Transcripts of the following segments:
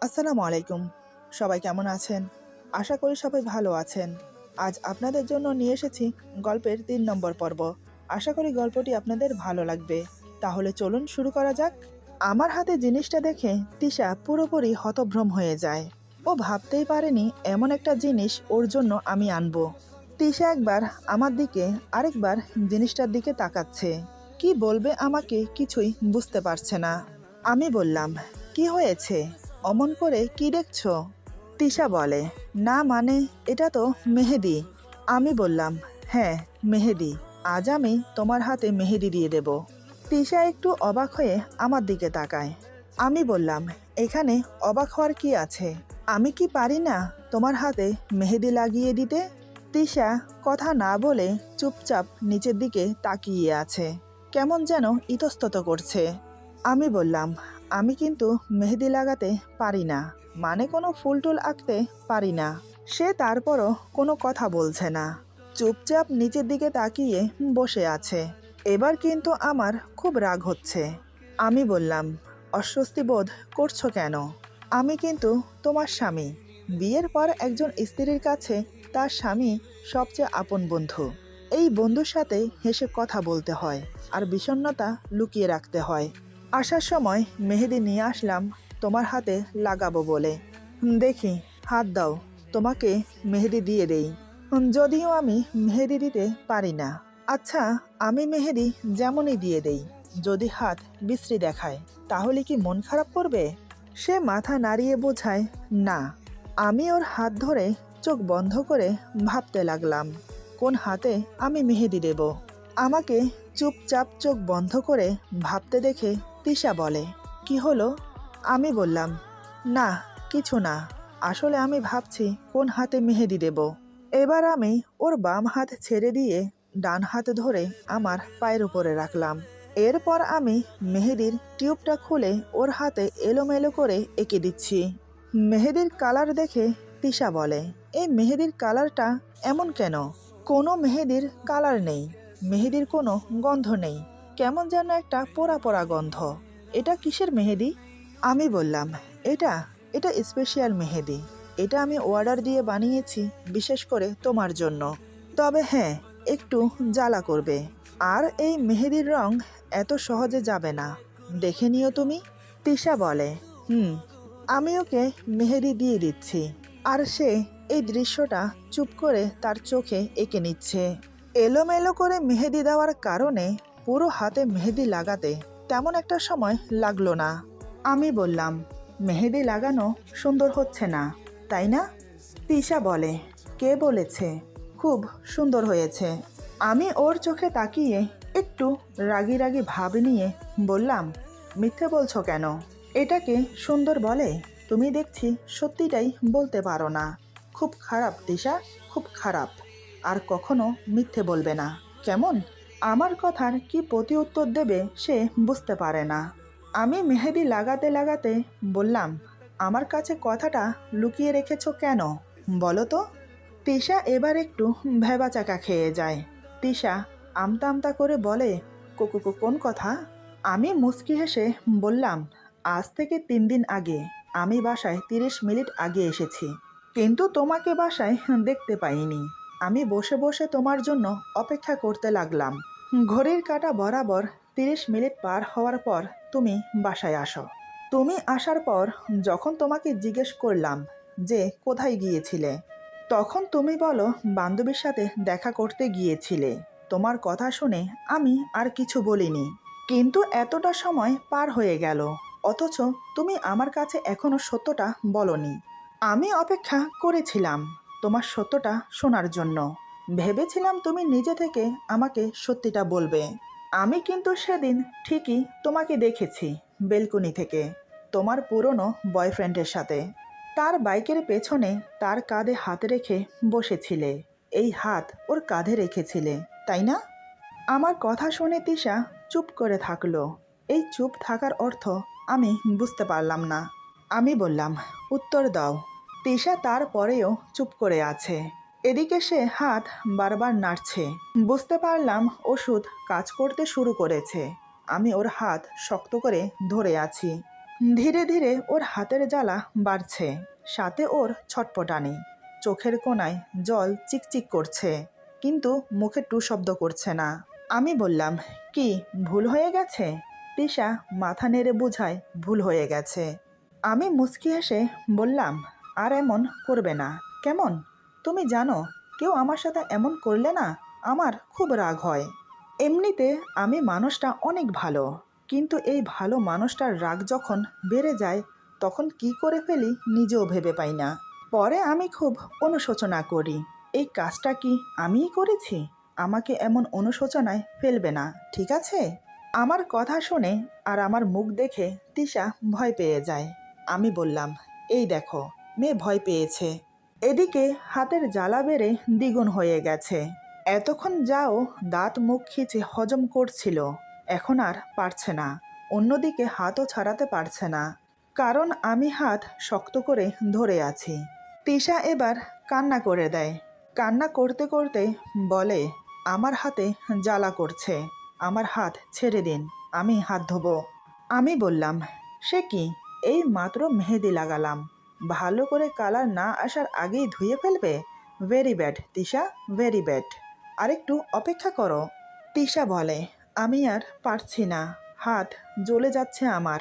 আসসালামু আলাইকুম। সবাই কেমন আছেন? আশা করি সবাই ভালো আছেন। আজ আপনাদের জন্য নিয়ে এসেছি গল্পের ৩ নম্বর পর্ব। আশা করি গল্পটি আপনাদের ভালো লাগবে। তাহলে চলুন শুরু করা যাক। আমার হাতে জিনিসটা দেখে তিশা পুরোপুরি হতভ্রম হয়ে যায়। ও ভাবতেই পারেনি এমন একটা জিনিস ওর জন্য আমি আনবো। তিশা একবার আমার দিকে আরেকবার জিনিসটার দিকে তাকাচ্ছে। কি বলবে আমাকে কিছুই বুঝতে পারছে না। আমি বললাম, কি হয়েছে? অমন করে কি দেখছো? তিশা বলে, না মানে এটা তো মেহেদি। আমি বললাম, হ্যাঁ মেহেদি। আজ আমি তোমার হাতে মেহেদি দিয়ে দেব। তিশা একটু অবাক হয়ে আমার দিকে তাকায়। আমি বললাম, এখানে অবাক হওয়ার কি আছে? আমি কি পারি না তোমার হাতে মেহেদি লাগিয়ে দিতে? তিশা কথা না বলে চুপচাপ নিচের দিকে তাকিয়ে আছে, কেমন যেন ইতস্তত করছে। আমি বললাম, আমি কিন্তু মেহেদি লাগাতে পারি না, মানে কোনো ফুল টুল আঁকতে পারি না। সে তারপরও কোনো কথা বলছে না, চুপচাপ নিচের দিকে তাকিয়ে বসে আছে। এবার কিন্তু আমার খুব রাগ হচ্ছে। আমি বললাম, অস্বস্তি বোধ করছো কেন? আমি কিন্তু তোমার স্বামী। বিয়ের পর একজন স্ত্রীর কাছে তার স্বামী সবচেয়ে আপন বন্ধু। এই বন্ধুর সাথে হেসে কথা বলতে হয়, আর বিষণ্ণতা লুকিয়ে রাখতে হয়। আসার সময় মেহেদি নিয়ে আসলাম তোমার হাতে লাগাবো বলে। দেখি, হাত দাও, তোমাকে মেহেদি দিয়ে দেই। যদিও আমি মেহেদি দিতে পারি না। আচ্ছা, আমি মেহেদি যেমনই দিয়ে দেই, যদি হাত বিশ্রী দেখায় তাহলে কি মন খারাপ করবে? সে মাথা নাড়িয়ে বোঝায় না। আমি ওর হাত ধরে চোখ বন্ধ করে ভাবতে লাগলাম কোন হাতে আমি মেহেদি দেব। আমাকে চুপচাপ চোখ বন্ধ করে ভাবতে দেখে তিশা বলে, কি হলো? আমি বললাম, না কিছু না, আসলে আমি ভাবছি কোন হাতে মেহেদি দেব। এবার আমি ওর বাম হাত ছেড়ে দিয়ে ডান হাত ধরে আমার পায়ের উপরে রাখলাম। এরপর আমি মেহেদির টিউবটা খুলে ওর হাতে এলোমেলো করে এঁকে দিচ্ছি। মেহেদির কালার দেখে তিশা বলে, এই মেহেদির কালারটা এমন কেন? কোনো মেহেদির কালার নেই, মেহেদির কোনো গন্ধ নেই, কেমন যেন একটা পোড়া পোড়া গন্ধ। এটা কিসের মেহেদি? আমি বললাম, এটা এটা স্পেশাল মেহেদি। এটা আমি অর্ডার দিয়ে বানিয়েছি বিশেষ করে তোমার জন্য। তবে হ্যাঁ, একটু জ্বালা করবে। আর এই মেহেদির রং এত সহজে যাবে না, দেখে নিও তুমি। তিশা বলে, হুম। আমি ওকে মেহেদি দিয়ে দিচ্ছি, আর সে এই দৃশ্যটা চুপ করে তার চোখে এঁকে নিচ্ছে। এলোমেলো করে মেহেদি দেওয়ার কারণে পুরো হাতে মেহেদি লাগাতে তেমন একটা সময় লাগলো না। আমি বললাম, মেহেদি লাগানো সুন্দর হচ্ছে না, তাই না? তিশা বলে, কে বলেছে? খুব সুন্দর হয়েছে। আমি ওর চোখে তাকিয়ে একটু রাগি রাগি ভাব নিয়ে বললাম, মিথ্যে বলছো কেন? এটাকে সুন্দর বলে? তুমি দেখছি সত্যিটাই বলতে পারো না। খুব খারাপ তিশা, খুব খারাপ। আর কখনো মিথ্যে বলবে না, কেমন? আমার কথার কি প্রতি উত্তর দেবে সে বুঝতে পারে না। আমি মেহেদি লাগাতে লাগাতে বললাম, আমার কাছে কথাটা লুকিয়ে রেখেছো কেন বলো তো? তিশা এবার একটু ভ্যাবাচাকা খেয়ে যায়। তিশা আমতা আমতা করে বলে, কোন কথা? আমি মুচকি হেসে বললাম, আজ থেকে 3 দিন আগে আমি বাসায় 30 মিনিট আগে এসেছি, কিন্তু তোমাকে বাসায় দেখতে পাইনি। আমি বসে বসে তোমার জন্য অপেক্ষা করতে লাগলাম। ঘড়ির কাঁটা বরাবর 30 মিনিট পার হওয়ার পর তুমি বাসায় আসো। তুমি আসার পর যখন তোমাকে জিজ্ঞেস করলাম যে কোথায় গিয়েছিলে, তখন তুমি বলো বান্ধবীর সাথে দেখা করতে গিয়েছিলে। তোমার কথা শুনে আমি আর কিছু বলিনি, কিন্তু এতটা সময় পার হয়ে গেল, অথচ তুমি আমার কাছে এখনো সত্যটা বলনি। আমি অপেক্ষা করেছিলাম তোমার সত্যটা শোনার জন্য। ভেবেছিলাম তুমি নিজে থেকে আমাকে সত্যিটা বলবে। আমি কিন্তু সেদিন ঠিকই তোমাকে দেখেছি বেলকনি থেকে, তোমার পুরনো বয়ফ্রেন্ডের সাথে। তার বাইকের পেছনে তার কাঁধে হাত রেখে বসেছিলে। এই হাত ওর কাঁধে রেখেছিলে, তাই না? আমার কথা শুনে তিশা চুপ করে থাকলো। এই চুপ থাকার অর্থ আমি বুঝতে পারলাম না। আমি বললাম, উত্তর দাও। তিশা তারপরেও চুপ করে আছে। এদিকে সে হাত বারবার নাড়ছে। বুঝতে পারলাম ওষুধ কাজ করতে শুরু করেছে। আমি ওর হাত শক্ত করে ধরে আছি। ধীরে ধীরে ওর হাতের জ্বালা বাড়ছে, সাথে ওর ছটপটানি। চোখের কোণায় জল চিকচিক করছে, কিন্তু মুখে টু শব্দ করছে না। আমি বললাম, কি ভুল হয়ে গেছে? তিশা মাথা নেড়ে বুঝায় ভুল হয়ে গেছে। আমি মুচকি হেসে বললাম, আর এমন করবে না কেমন? তুমি জানো, কেউ আমার সাথে এমন করলে না আমার খুব রাগ হয়। এমনিতে আমি মানুষটা অনেক ভালো, কিন্তু এই ভালো মানুষটার রাগ যখন বেড়ে যায় তখন কি করে ফেলি নিজেও ভেবে পাই না। পরে আমি খুব অনুশোচনা করি, এই কাজটা কি আমিই করেছি? আমাকে এমন অনুশোচনায় ফেলবে না, ঠিক আছে? আমার কথা শুনে আর আমার মুখ দেখে তিশা ভয় পেয়ে যায়। আমি বললাম, এই দেখো, মেয়ে ভয় পেয়েছে। এদিকে হাতের জ্বালা বেড়ে দ্বিগুণ হয়ে গেছে। এতক্ষণ যাও দাঁত মুখ খিচে হজম করছিল, এখন আর পারছে না। অন্যদিকে হাতও ছাড়াতে পারছে না, কারণ আমি হাত শক্ত করে ধরে আছি। তিশা এবার কান্না করে দেয়। কান্না করতে করতে বলে, আমার হাতে জ্বালা করছে, আমার হাত ছেড়ে দিন, আমি হাত ধোবো। আমি বললাম, সে কি, এই মাত্র মেহেদি লাগালাম, ভালো করে কালার না আসার আগেই ধুয়ে ফেলবে? Very bad Tisha, very bad. আরেকটু অপেক্ষা করো। তিশা বলে, আমি আর পারছি না, হাত জ্বলে যাচ্ছে আমার,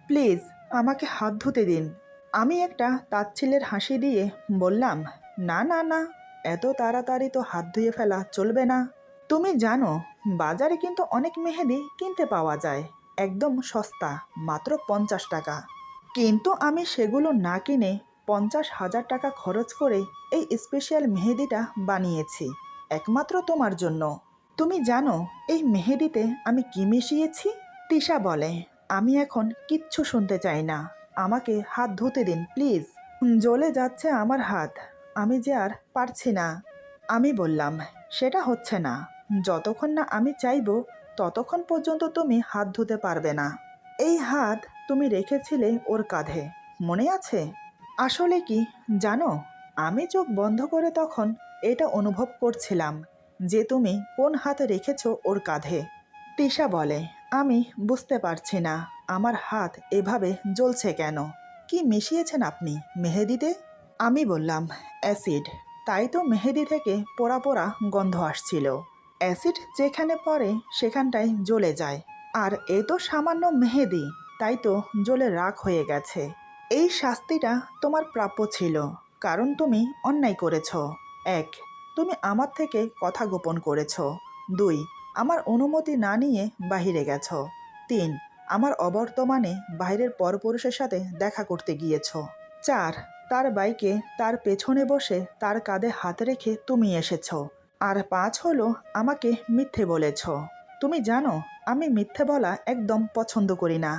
প্লিজ আমাকে হাত ধুতে দিন। আমি একটা তাচ্ছিল্যের হাসি দিয়ে বললাম, না না না, এত তাড়াতাড়ি তো হাত ধুয়ে ফেলা চলবে না। তুমি জানো, বাজারে কিন্তু অনেক মেহেদি কিনতে পাওয়া যায়, একদম সস্তা, মাত্র 50 টাকা। কিন্তু আমি সেগুলো না কিনে 50,000 টাকা খরচ করে এই স্পেশাল মেহেদিটা বানিয়েছি, একমাত্র তোমার জন্য। তুমি জানো এই মেহেদিতে আমি কি মিশিয়েছি? তিশা বলে, আমি এখন কিচ্ছু শুনতে চাই না, আমাকে হাত ধুতে দিন প্লিজ, জ্বলে যাচ্ছে আমার হাত, আমি যে আর পারছি না। আমি বললাম, সেটা হচ্ছে না, যতক্ষণ না আমি চাইবো ততক্ষণ পর্যন্ত তুমি হাত ধুতে পারবে না। এই হাত তুমি রেখেছিলে ওর কাঁধে, মনে আছে? আসলে কি জানো, আমি চোখ বন্ধ করে তখন এটা অনুভব করছিলাম যে তুমি কোন হাত রেখেছো ওর কাঁধে। তিশা বলে, আমি বুঝতে পারছি না আমার হাত এভাবে জ্বলছে কেন, কি মিশিয়েছেন আপনি মেহেদিতে? আমি বললাম, অ্যাসিড, তাই তো মেহেদি থেকে পোড়া পোড়া গন্ধ আসছিল। অ্যাসিড যেখানে পড়ে সেখানটায় জ্বলে যায়, আর এ তো সামান্য মেহেদি, তাই তো জ্বলে রাখ হয়ে গেছে। এই শাস্তিটা তোমার প্রাপ্য ছিল, কারণ তুমি অন্যায় করেছ। 1, তুমি আমার থেকে কথা গোপন করেছ। 2, আমার অনুমতি না নিয়ে বাহিরে গেছ। 3, আমার অবর্তমানে বাইরের পরপুরুষের সাথে দেখা করতে গিয়েছ। 4, তার বাইকে তার পেছনে বসে তার কাঁধে হাত রেখে তুমি এসেছ। আর 5 হলো আমাকে মিথ্যে বলেছ। তুমি জানো আমি মিথ্যে বলা একদম পছন্দ করি না।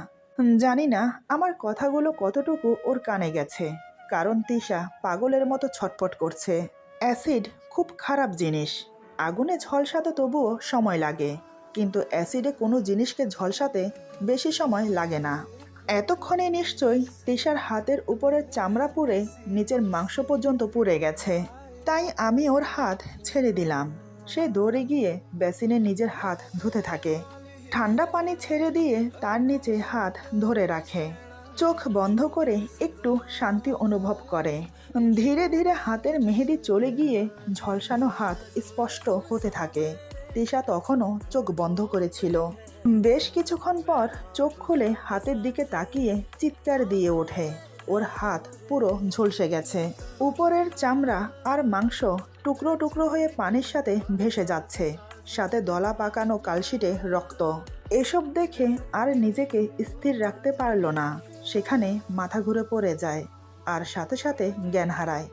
জানি না আমার কথাগুলো কতটুকু ওর কানে গেছে, কারণ তিশা পাগলের মতো ছটফট করছে। অ্যাসিড খুব খারাপ জিনিস, আগুনে ঝলসাতে তবুও সময় লাগে, কিন্তু অ্যাসিডে কোনো জিনিসকে ঝলসাতে বেশি সময় লাগে না। এতক্ষণে নিশ্চয়ই তিশার হাতের উপরের চামড়া পুড়ে নিচের মাংস পর্যন্ত পুড়ে গেছে। তাই আমি ওর হাত ছেড়ে দিলাম। সে দৌড়ে গিয়ে বেসিনে নিজের হাত ধুতে থাকে। ঠান্ডা পানি ছেড়ে দিয়ে তার নিচে হাত ধরে রাখে। চোখ বন্ধ করে একটু শান্তি অনুভব করে। ধীরে ধীরে হাতের মেহেদি চলে গিয়ে ঝলসানো হাত স্পষ্ট হতে থাকে। তিশা তখনও চোখ বন্ধ করেছিল। বেশ কিছুক্ষণ পর চোখ খুলে হাতের দিকে তাকিয়ে চিৎকার দিয়ে ওঠে। ওর হাত পুরো ঝলসে গেছে, উপরের চামড়া আর মাংস টুকরো টুকরো হয়ে পানির সাথে ভেসে যাচ্ছে, সাথে দলা পাকানো কালশিটে রক্ত। এসব দেখে আর নিজেকে স্থির রাখতে পারল না, সেখানে মাথা ঘুরে পড়ে যায় আর সাথে সাথে জ্ঞান হারায়।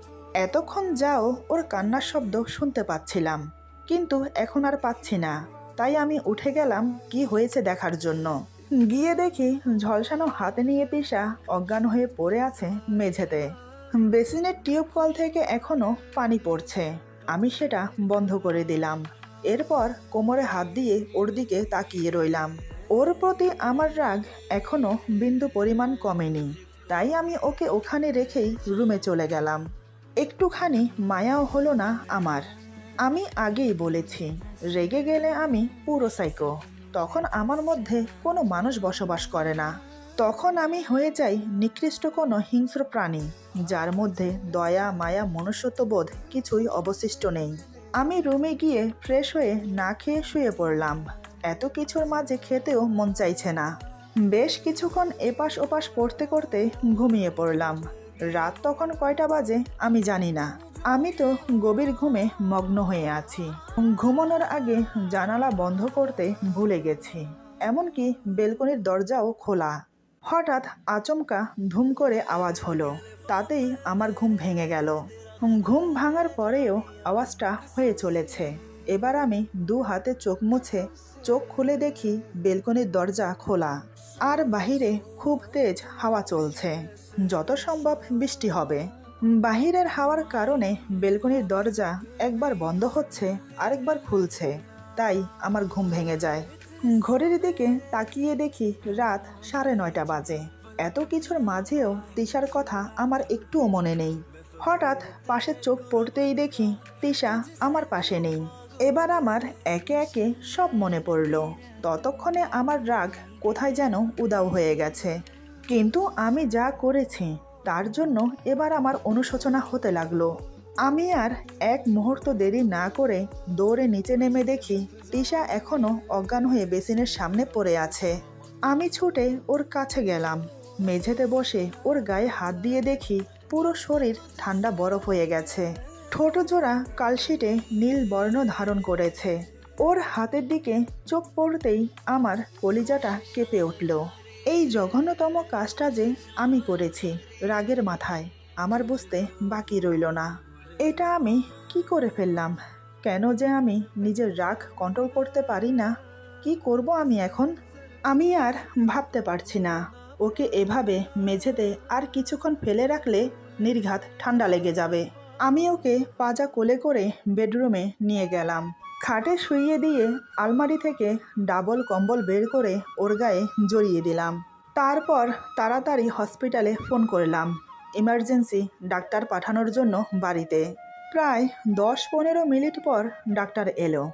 এতক্ষণ যাও ওর কান্নার শব্দ শুনতে পাচ্ছিলাম, কিন্তু এখন আর পাচ্ছি না। তাই আমি উঠে গেলাম কি হয়েছে দেখার জন্য। গিয়ে দেখি ঝলসানো হাতে নিয়ে তিশা অজ্ঞান হয়ে পড়ে আছে মেঝেতে। বেসিনের টিউব কল থেকে এখনো পানি পড়ছে। আমি সেটা বন্ধ করে দিলাম। এরপর কোমরে হাত দিয়ে ওর দিকে তাকিয়ে রইলাম। ওর প্রতি আমার রাগ এখনো বিন্দু পরিমাণ কমেনি, তাই আমি ওকে ওখানে রেখেই রুমে চলে গেলাম। একটুখানি মায়াও হলো না আমার। আমি আগেই বলেছি, রেগে গেলে আমি পুরো সাইকো, তখন আমার মধ্যে কোনো মানুষ বসবাস করে না। তখন আমি হয়ে যাই নিকৃষ্ট কোনো হিংস্র প্রাণী, যার মধ্যে দয়া মায়া মনুষ্যত্ববোধ কিছুই অবশিষ্ট নেই। আমি রুমে গিয়ে ফ্রেশ হয়ে না খেয়ে শুয়ে পড়লাম। এত কিছুর মাঝে খেতেও মন চাইছে না। বেশ কিছুক্ষণ এপাশ ওপাশ করতে করতে ঘুমিয়ে পড়লাম। রাত তখন কয়টা বাজে আমি জানি না। আমি তো গভীর ঘুমে মগ্ন হয়ে আছি। ঘুমানোর আগে জানালা বন্ধ করতে ভুলে গেছি। এমনকি বেলকনির দরজাও খোলা। হঠাৎ আচমকা ধুম করে আওয়াজ হলো। তাতেই আমার ঘুম ভেঙে গেল। ঘুম ভাঙার পরেও আওয়াজটা হয়ে চলেছে। এবার আমি দু হাতে চোখ মুছে চোখ খুলে দেখি বেলকনির দরজা খোলা, আর বাহিরে খুব তেজ হাওয়া চলছে। যত সম্ভব বৃষ্টি হবে। বাহিরের হাওয়ার কারণে বেলকনির দরজা একবার বন্ধ হচ্ছে, আরেকবার খুলছে। তাই আমার ঘুম ভেঙে যায়। ঘড়ির দিকে তাকিয়ে দেখি রাত 9:30 বাজে। এত কিছুর মাঝেও তিশার কথা আমার একটুও মনে নেই। হঠাৎ পাশে চোখ পড়তেই দেখি তিশা আমার পাশে নেই। এবার আমার একে একে সব মনে পড়ল। ততক্ষণে আমার রাগ কোথায় যেন উধাও হয়ে গেছে। কিন্তু আমি যা করেছি তার জন্য এবার আমার অনুশোচনা হতে লাগলো। আমি আর এক মুহূর্ত দেরি না করে দৌড়ে নিচে নেমে দেখি তিশা এখনো অজ্ঞান হয়ে বেসিনের সামনে পড়ে আছে। আমি ছুটে ওর কাছে গেলাম। মেঝেতে বসে ওর গায়ে হাত দিয়ে দেখি পুরো শরীর ঠান্ডা বরফ হয়ে গেছে। ঠোঁট জোড়া কালশিটে নীল বর্ণ ধারণ করেছে। ওর হাতের দিকে চোখ পড়তেই আমার কলিজাটা কেঁপে উঠল। এই জঘন্যতম কাজটা যে আমি করেছি রাগের মাথায়, আমার বুঝতে বাকি রইল না। এটা আমি কি করে ফেললাম? কেন যে আমি নিজের রাগ কন্ট্রোল করতে পারি না? কি করব আমি এখন? আমি আর ভাবতে পারছি না। ওকে এভাবে মেঝেতে আর কিছুক্ষণ ফেলে রাখলে নির্ঘাত ঠান্ডা লেগে যাবে। আমি ওকে পাজা কোলে করে বেডরুমে নিয়ে গেলাম। খাটে শুইয়ে দিয়ে আলমারি থেকে ডাবল কম্বল বের করে ওর গায়ে জড়িয়ে দিলাম। তারপর তাড়াতাড়ি হসপিটালে ফোন করলাম, ইমার্জেন্সি ডাক্তার পাঠানোর জন্য বাড়িতে। প্রায় 10-15 মিনিট পর ডাক্তার এলো।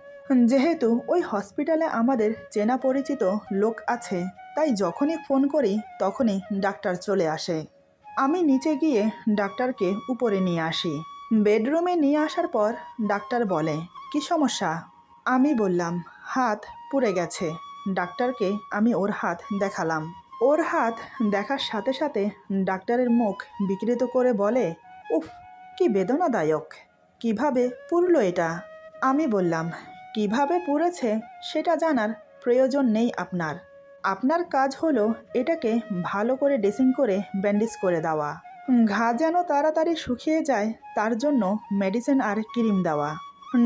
যেহেতু ওই হসপিটালে আমাদের চেনা পরিচিত লোক আছে, তাই যখনই ফোন করি তখনই ডাক্তার চলে আসে। আমি নিচে গিয়ে ডাক্তারকে উপরে নিয়ে আসি। বেডরুমে নিয়ে আসার পর ডাক্তার বলে, কি সমস্যা? আমি বললাম, হাত পুড়ে গেছে। ডাক্তারকে আমি ওর হাত দেখালাম। ওর হাত দেখার সাথে সাথে ডাক্তারের মুখ বিকৃত করে বলে, উফ, কি বেদনাদায়ক! কিভাবে পুড়লো এটা? আমি বললাম, কিভাবে পুড়েছে সেটা জানার প্রয়োজন নেই আপনার। আপনার কাজ হলো এটাকে ভালো করে ড্রেসিং করে ব্যান্ডেজ করে দেওয়া। ঘা যেন তাড়াতাড়ি শুকিয়ে যায় তার জন্য মেডিসিন আর ক্রিম দেওয়া।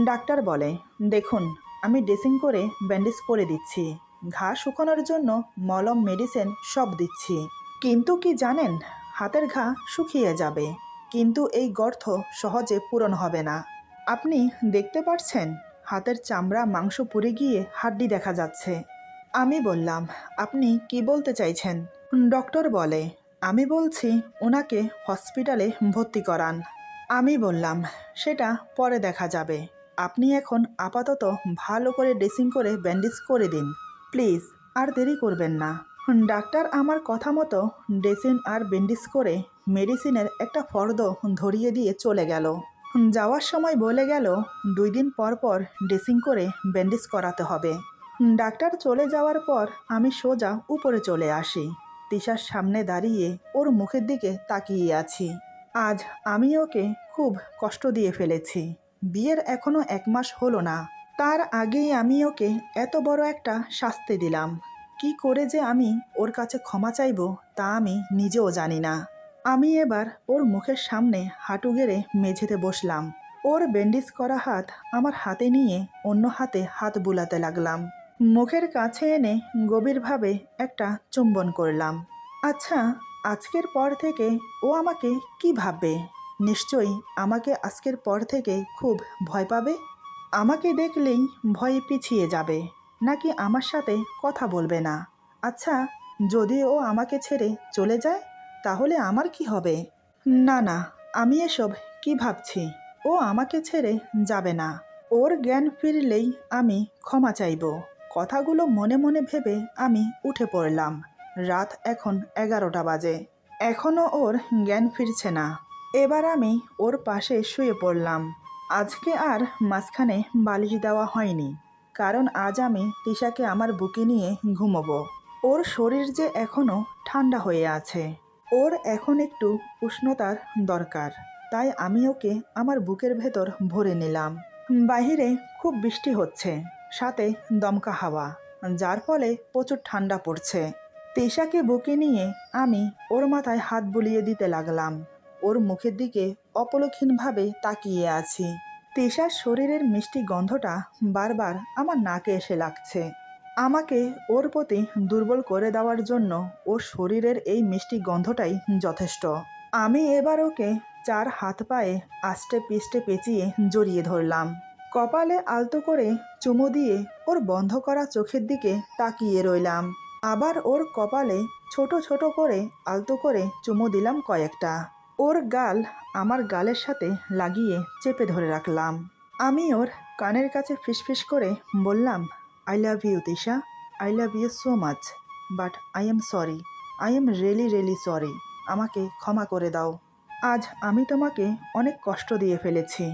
ডাক্তার বলে, দেখুন, আমি ড্রেসিং করে ব্যান্ডেজ করে দিচ্ছি, ঘা শুকানোর জন্য মলম মেডিসিন সব দিচ্ছি। কিন্তু কি জানেন, হাতের ঘা শুকিয়ে যাবে, কিন্তু এই গর্ত সহজে পূরণ হবে না। আপনি দেখতে পাচ্ছেন হাতের চামড়া মাংস পুড়ে গিয়ে হাড্ডি দেখা যাচ্ছে। আমি বললাম, আপনি কি বলতে চাইছেন? ডক্টর বলে, আমি বলছি ওনাকে হসপিটালে ভর্তি করান। আমি বললাম, সেটা পরে দেখা যাবে। আপনি এখন আপাতত ভালো করে ড্রেসিং করে ব্যান্ডেজ করে দিন, প্লিজ। আর দেরি করবেন না। ডাক্তার আমার কথা মতো ড্রেসিং আর ব্যান্ডেজ করে মেডিসিনের একটা ফর্দ ধরিয়ে দিয়ে চলে গেল। যাওয়ার সময় বলে গেল 2 দিন পর পর ড্রেসিং করে ব্যান্ডেজ করাতে হবে। ডাক্তার চলে যাওয়ার পর আমি সোজা উপরে চলে আসি। তিশার সামনে দাঁড়িয়ে ওর মুখের দিকে তাকিয়ে আছি। আজ আমি ওকে খুব কষ্ট দিয়ে ফেলেছি। বিয়ের এখনো 1 মাস হলো না, তার আগেই আমি ওকে এত বড় একটা শাস্তি দিলাম। কি করে যে আমি ওর কাছে ক্ষমা চাইব তা আমি নিজেও জানি না। আমি এবার ওর মুখের সামনে হাঁটু গেড়ে মেঝেতে বসলাম। ওর ব্যান্ডেজ করা হাত আমার হাতে নিয়ে অন্য হাতে হাত বুলাতে লাগলাম। মুখের কাছে এনে গভীরভাবে একটা চুম্বন করলাম। আচ্ছা, আজকের পর থেকে ও আমাকে কি ভাববে? নিশ্চয়ই আমাকে আজকের পর থেকে খুব ভয় পাবে। আমাকে দেখলেই ভয়ে পিছিয়ে যাবে, নাকি আমার সাথে কথা বলবে না? আচ্ছা, যদি ও আমাকে ছেড়ে চলে যায় তাহলে আমার কি হবে? না না, আমি এসব কি ভাবছি? ও আমাকে ছেড়ে যাবে না। ওর জ্ঞান ফিরলেই আমি ক্ষমা চাইব। কথাগুলো মনে মনে ভেবে আমি উঠে পড়লাম। রাত এখন 11টা বাজে। এখনও ওর জ্ঞান ফিরছে না। এবার আমি ওর পাশে শুয়ে পড়লাম। আজকে আর মাঝখানে বালিশ দেওয়া হয়নি, কারণ আজ আমি তিশাকে আমার বুকে নিয়ে ঘুমোবো। ওর শরীর যে এখনও ঠান্ডা হয়ে আছে, ওর এখন একটু উষ্ণতার দরকার। তাই আমি ওকে আমার বুকের ভেতর ভরে নিলাম। বাহিরে খুব বৃষ্টি হচ্ছে, সাথে দমকা হাওয়া, যার ফলে প্রচুর ঠান্ডা পড়ছে। তিশাকে বুকে নিয়ে আমি ওর মাথায় হাত বুলিয়ে দিতে লাগলাম। ওর মুখের দিকে অপলকহীনভাবে তাকিয়ে আছি। তিশার শরীরের মিষ্টি গন্ধটা বারবার আমার নাকে এসে লাগছে। আমাকে ওর প্রতি দুর্বল করে দেওয়ার জন্য ওর শরীরের এই মিষ্টি গন্ধটাই যথেষ্ট। আমি এবার ওকে 4 হাত পায়ে আষ্টে পিষ্টে পেঁচিয়ে জড়িয়ে ধরলাম। কপালে আলতো করে চুমু দিয়ে ওর বন্ধ করা চোখের দিকে তাকিয়ে রইলাম। আবার ওর কপালে ছোট ছোট করে আলতো করে চুমু দিলাম কয়েকটা। ওর গাল আমার গালের সাথে লাগিয়ে চেপে ধরে রাখলাম। আমি ওর কানের কাছে ফিসফিস করে বললাম, I love you Tisha, I love you so much, but I am sorry, I am really really sorry. আমাকে ক্ষমা করে দাও। আজ আমি তোমাকে অনেক কষ্ট দিয়ে ফেলেছি।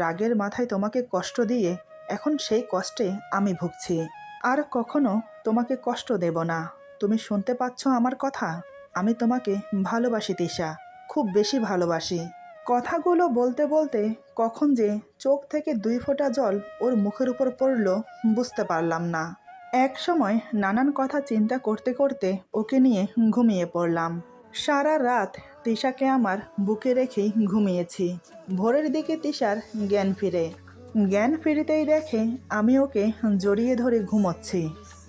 রাগের মাথায় তোমাকে কষ্ট দিয়ে এখন সেই কষ্টে আমি ভুগছি। আর কখনো তোমাকে কষ্ট দেব না। তুমি শুনতে পাচ্ছ আমার কথা? আমি তোমাকে ভালোবাসি তিশা, খুব বেশি ভালোবাসি। কথাগুলো বলতে বলতে কখন যে চোখ থেকে 2 ফোঁটা জল ওর মুখের উপর পড়ল বুঝতে পারলাম না। এক সময় নানান কথা চিন্তা করতে করতে ওকে নিয়ে ঘুমিয়ে পড়লাম। সারা রাত তিশাকে আমার বুকে রেখেই ঘুমিয়েছি। ভোরের দিকে তিশার জ্ঞান ফিরে। জ্ঞান ফিরতেই দেখে আমি ওকে জড়িয়ে ধরে ঘুমোচ্ছি।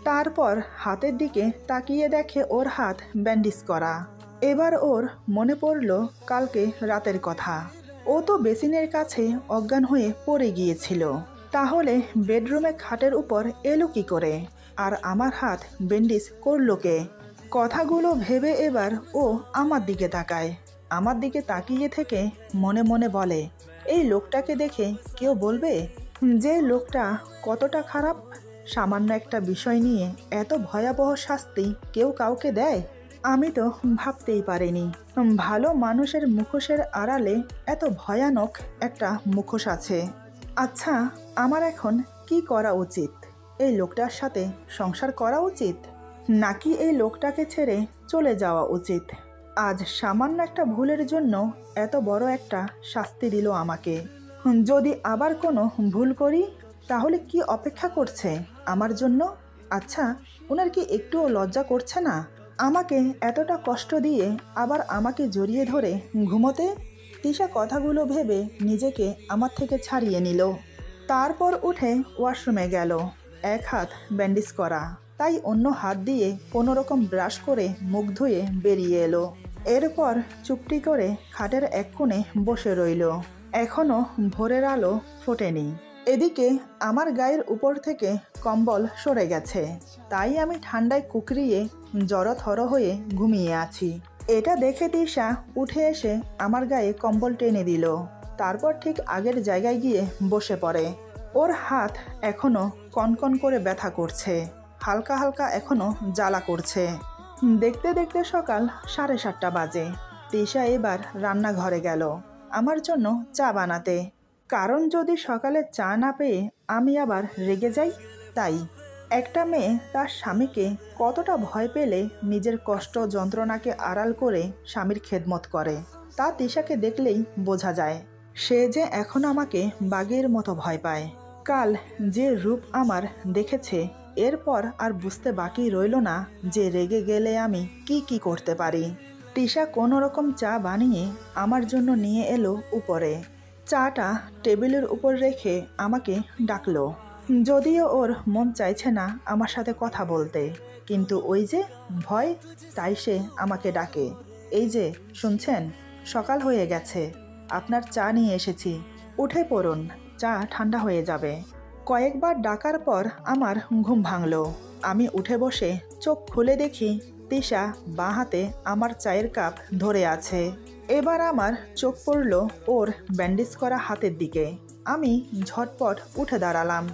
তারপর হাতের দিকে তাকিয়ে দেখে ওর হাত ব্যান্ডেজ করা। এবার ওর মনে পড়ল কালকে রাতের কথা। ও তো বেসিনের কাছে অজ্ঞান হয়ে পড়ে গিয়েছিল। তাহলে বেডরুমে খাটের উপর এলো কি করে? আর আমার হাত ব্যান্ডেজ করলো কে? কথাগুলো ভেবে এবার ও আমার দিকে তাকায়। আমার দিকে তাকিয়ে থেকে মনে মনে বলে, এই লোকটাকে দেখে কেউ বলবে যে লোকটা কতটা খারাপ? সামান্য একটা বিষয় নিয়ে এত ভয়াবহ শাস্তি কেউ কাউকে দেয়? আমি তো ভাবতেই পারিনি ভালো মানুষের মুখোশের আড়ালে এত ভয়ানক একটা মুখোশ আছে। আচ্ছা, আমার এখন কি করা উচিত? এই লোকটার সাথে সংসার করা উচিত, নাকি এই লোকটাকে ছেড়ে চলে যাওয়া উচিত? আজ সামান্য একটা ভুলের জন্য এত বড় একটা শাস্তি দিল আমাকে। যদি আবার কোনো ভুল করি তাহলে কি অপেক্ষা করছে আমার জন্য? আচ্ছা, ওনার কি একটুও লজ্জা করছে না আমাকে এতটা কষ্ট দিয়ে আবার আমাকে জড়িয়ে ধরে ঘুমোতে? তিশা কথাগুলো ভেবে নিজেকে আমার থেকে ছাড়িয়ে নিল। তারপর উঠে ওয়াশরুমে গেল। এক হাত ব্যান্ডেজ করা, তাই অন্য হাত দিয়ে কোনো রকম ব্রাশ করে মুখ ধুয়ে বেরিয়ে এলো। এরপর চুপটি করে খাটের এক কোণে বসে রইল। এখনও ভোরের আলো ফোটেনি। এদিকে আমার গায়ের উপর থেকে কম্বল সরে গেছে, তাই আমি ঠান্ডায় কুকরিয়ে জড়থর হয়ে ঘুমিয়ে আছি। এটা দেখে তিশা উঠে এসে আমার গায়ে কম্বল টেনে দিল। তারপর ঠিক আগের জায়গায় গিয়ে বসে পড়ে। ওর হাত এখনও কনকন করে ব্যথা করছে, হালকা হালকা এখনও জ্বালা করছে। দেখতে দেখতে সকাল 7:30 বাজে। তিশা এবার রান্নাঘরে গেল আমার জন্য চা বানাতে। কারণ যদি সকালে চা না পেয়ে আমি আবার রেগে যাই, তাই। একটা মেয়ে তার স্বামীকে কতটা ভয় পেলে নিজের কষ্ট যন্ত্রণাকে আড়াল করে স্বামীর খেদমত করে, তা তিশাকে দেখলেই বোঝা যায়। সে যে এখন আমাকে বাঘের মতো ভয় পায়। কাল যে রূপ আমার দেখেছে, এরপর আর বুঝতে বাকি রইল না যে রেগে গেলে আমি কি কি করতে পারি। তিশা কোনো রকম চা বানিয়ে আমার জন্য নিয়ে এলো উপরে। চাটা টেবিলের উপর রেখে আমাকে ডাকলো। যদিও ওর মন চাইছে না আমার সাথে কথা বলতে, কিন্তু ওই যে ভয়, তাই সে আমাকে ডাকে। এই যে শুনছেন, সকাল হয়ে গেছে, আপনার চা নিয়ে এসেছি, উঠে পড়ুন, চা ঠান্ডা হয়ে যাবে। কয়েকবার ডাকার পর আমার ঘুম ভাঙল। আমি উঠে বসে চোখ খুলে দেখি তিশা বাঁ হাতে আমার চায়ের কাপ ধরে আছে। এবার আমার চোখ পড়ল ওর ব্যান্ডেজ করা হাতের দিকে। আমি ঝটপট উঠে দাঁড়ালাম।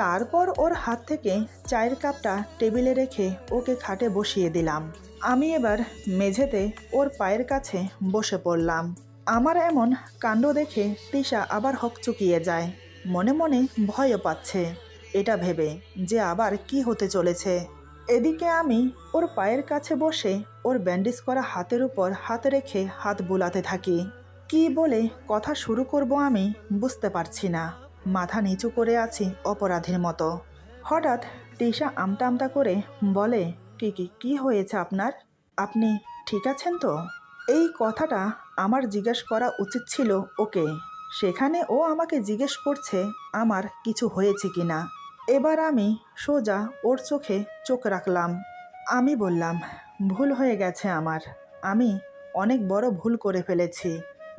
তারপর ওর হাত থেকে চায়ের কাপটা টেবিলে রেখে ওকে খাটে বসিয়ে দিলাম। আমি এবার মেঝেতে ওর পায়ের কাছে বসে পড়লাম। আমার এমন কাণ্ড দেখে তৃষা আবার হকচকিয়ে যায়, মনে মনে ভয়ও পাচ্ছে এটা ভেবে যে আবার কি হতে চলেছে। এদিকে আমি ওর পায়ের কাছে বসে ওর ব্যান্ডেজ করা হাতের উপর হাত রেখে হাত বুলাতে থাকি। কি বলে কথা শুরু করব আমি বুঝতে পারছি না, মাথা নিচু করে আছি অপরাধীর মতো। হঠাৎ তৃষা আমতা আমতা করে বলে, কি কি কি হয়েছে আপনার? আপনি ঠিক আছেন তো? এই কথাটা আমার জিজ্ঞেস করা উচিত ছিল ওকে, সেখানে ও আমাকে জিজ্ঞেস করছে আমার কিছু হয়েছে কি না। এবার আমি সোজা ওর চোখে চোখ রাখলাম। আমি বললাম, ভুল হয়ে গেছে আমার, আমি অনেক বড় ভুল করে ফেলেছি।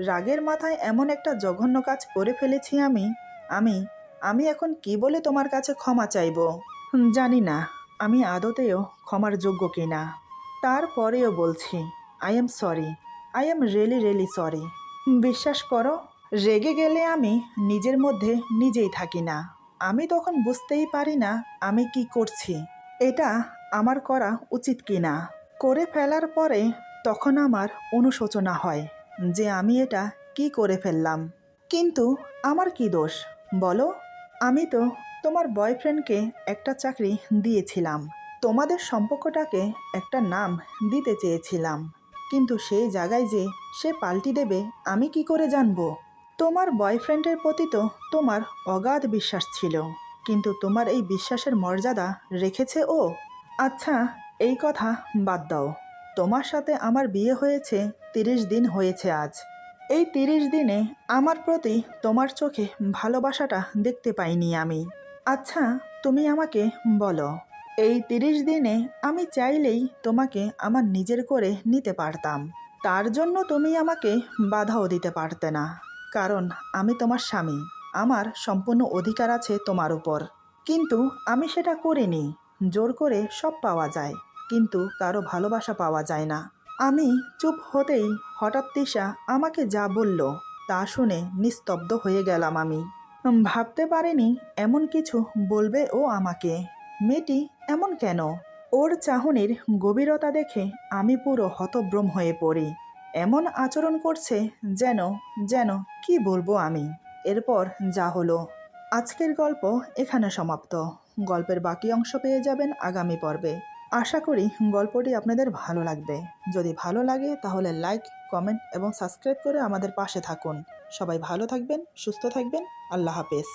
রাগের মাথায় এমন একটা জঘন্য কাজ করে ফেলেছি আমি আমি আমি এখন কি বলে তোমার কাছে ক্ষমা চাইব? জানি না আমি আদতেও ক্ষমার যোগ্য কিনা। তারপরেও বলছি, I am sorry, I am really really sorry. বিশ্বাস করো, রেগে গেলে আমি নিজের মধ্যে নিজেই থাকি না। আমি তখন বুঝতেই পারি না আমি কি করছি, এটা আমার করা উচিত কি না। করে ফেলার পরে তখন আমার অনুশোচনা হয় যে আমি এটা কি করে ফেললাম। কিন্তু আমার কি দোষ বলো? আমি তো তোমার বয়ফ্রেন্ডকে একটা চাকরি দিয়েছিলাম, তোমাদের সম্পর্কটাকে একটা নাম দিতে চেয়েছিলাম, কিন্তু সেই জায়গায় যে সে পাল্টি দেবে আমি কি করে জানবো? তোমার বয়ফ্রেন্ডের প্রতি তো তোমার অগাধ বিশ্বাস ছিল, কিন্তু তোমার এই বিশ্বাসের মর্যাদা রেখেছে ও? আচ্ছা, এই কথা বাদ দাও। তোমার সাথে আমার বিয়ে হয়েছে 30 দিন হয়েছে আজ। এই 30 দিনে আমার প্রতি তোমার চোখে ভালোবাসাটা দেখতে পাইনি আমি। আচ্ছা, তুমি আমাকে বলো, এই 30 দিনে আমি চাইলেই তোমাকে আমার নিজের করে নিতে পারতাম, তার জন্য তুমি আমাকে বাধাও দিতে পারতে না, কারণ আমি তোমার স্বামী, আমার সম্পূর্ণ অধিকার আছে তোমার উপর। কিন্তু আমি সেটা করিনি। জোর করে সব পাওয়া যায়, কিন্তু কারো ভালোবাসা পাওয়া যায় না। আমি চুপ হতেই হঠাৎ তৃষা আমাকে যা বলল তা শুনে নিস্তব্ধ হয়ে গেলাম আমি। ভাবতে পারিনি এমন কিছু বলবে ও আমাকে। মেয়েটি এমন কেন? ওর চাহনির গভীরতা দেখে আমি পুরো হতভ্রম হয়ে পড়ি। এমন আচরণ করছে যেন যেন কি বলবো আমি। এরপর যা হলো। আজকের গল্প এখানে সমাপ্ত। গল্পের বাকি অংশ পেয়ে যাবেন আগামী পর্বে। আশা করি গল্পটি আপনাদের ভালো লাগবে। যদি ভালো লাগে তাহলে লাইক, কমেন্ট এবং সাবস্ক্রাইব করে আমাদের পাশে থাকুন। সবাই ভালো থাকবেন, সুস্থ থাকবেন। আল্লাহ হাফেজ।